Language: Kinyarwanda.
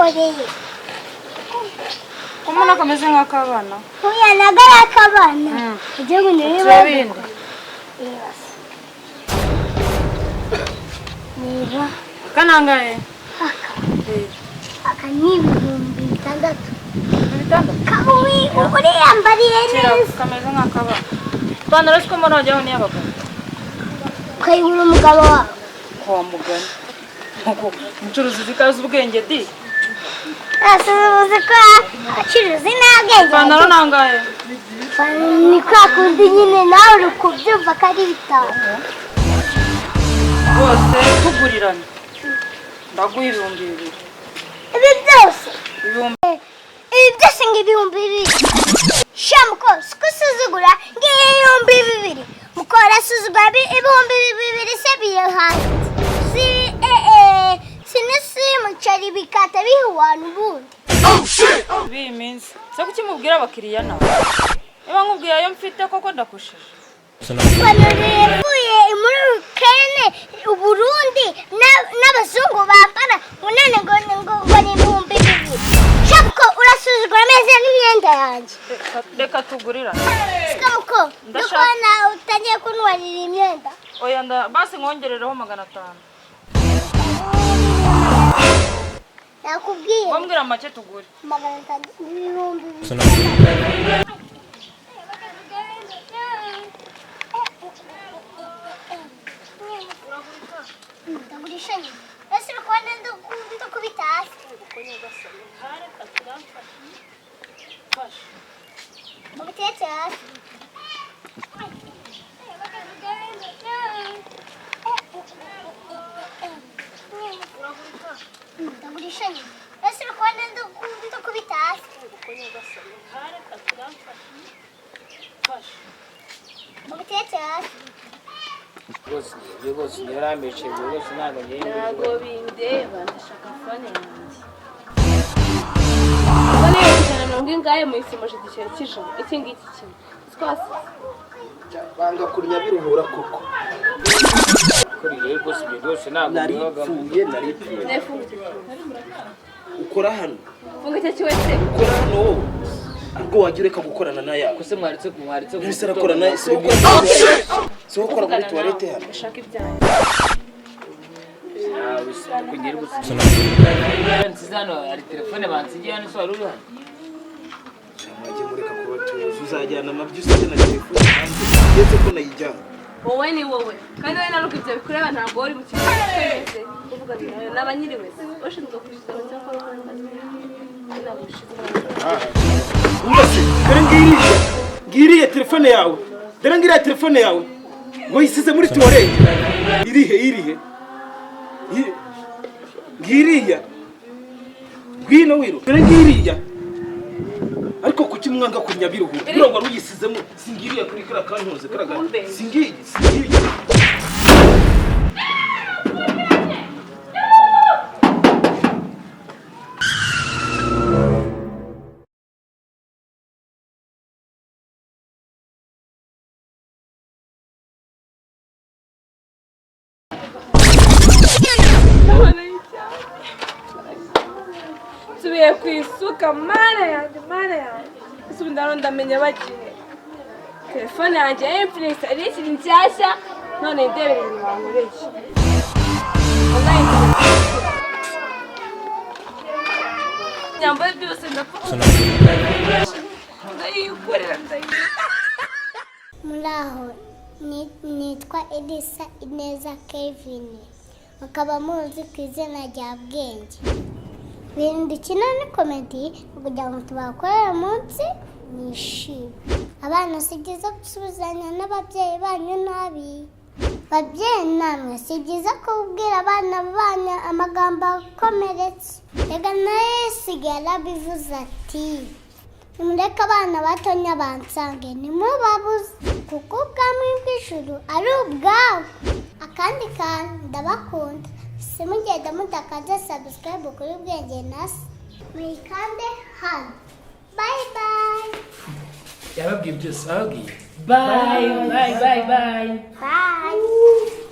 Nagukoreye. Kumuna kameze nk'akabana. Oya nagara akabana. Uje kunireba. Yes. Niba. Kanangaye. Aka ni ibihumbi bitandatu. Kabuwi uri yambariye neza. Kameze nk'akabana. Ipantaro siko mbona wajyaho ni y'abagabo. Ukayibura umugabo wawe. Kwa mugani. Umucuruzi zikaza ubwenge di. Asubiza ko acuruzi n'abwenge. Ipantaro nangaye. Ni kwa kundi nyine nawe uri kubyumva ko ari bitanu. Bose tugurirana. Ndaguha ibihumbi bibiri. Ibi byose? Ibi byose ng'ibihumbi bibiri. Shamuko, siko usuzugura ng'ibihumbi bibiri. Mukora asuzugura ibihumbi bibiri se biyahaye. Sinisi mucari bikata bihuwana ubundi. Biminsi. Se kuki mubwira abakiriya nawe? Eba nkubwiye ayo mfite koko ndakushije. Yavuye muri Ukraine, Uburundi n'abazungu bambara munene ngo ni ibihumbi bibiri. Shabuko urasuzugura ameze n'imyenda yanjye. Reka tugurira. Sikamuko, ndakubona utangiye kuntwarira imyenda. Oya basi nkongerereho 500. Nakubwiye. Bambwira make tugure. 500 n'ibihumbi bibiri. Ndagurisha nyine. Ese urikubona ndakubita hasi. Mubitetse hasi. Ndagurisha nyine. Ese urikubona ndakubita hasi. Mubitetse hasi. Rwose yarambice rwose ntabwo ntabwo bindeba ndashaka fone yanjye fone y'ijana mirongo ingahe muyisimoje igiceri cy'ijana iki ngiki kimwe twasi banga kurya biruhura koko kuri rero rwose ibyo byose ntabwo naripfuye ukora hano funga icyo kiwese ukora hano wowe ubwo wagira reka gukorana na yawe kose mwaritse ese arakorana so ukora muri toilette hano ndashaka ibyanyu kugira ubuzima nzizano ari telefone bansigiye hano so waruri hano cyangwa mureka kubatuza uzajyana amabyo usige na telefone ndetse ko nayijyana wowe ni wowe kandi wowe naruko ibyo bikureba ntabwo wari mu kintu cyose kuvuga nayo nabanyiri wese washinzwe kwishyura cyangwa ngiriye telefone yawe dore ngiriye telefone yawe ngo yisize muri toilette irihe ngiriya ngwino wiro dore ngiriya ariko kuki mwanga kunyabiruhu biro ngo ruyisizemo singiriye kuri kara kantuze karaga singiye tubiye ku isuka mana yanjye ese ubu ndamenya bagiye telefone yanjye ya Infinix ari ikiri nshyashya none ndebere inyuma nkureke nyambaye byose ndayikorera Muraho nitwa Elisa Ineza Kevin bakaba muzi ku izina rya Bwenge. Ibintu dukina ni komedi kugira ngo tubakorere munsi nishime. Abana si byiza gusubizanya n'ababyeyi banyu nabi. Babyeyi namwe si byiza kubwira abana banyu amagambo akomeretse. Rega nawe sigara bivuze ati nimureke abana batonya bansange nimubabuze kuko ubwami bw'ijuru ari ubwabo. Akandi kantu ndabakunda simugenda mutakaza subscribe kuri Bwenge nasi mwikande hano. Bye bye. yababwiye byose ababwiye bye. Bye.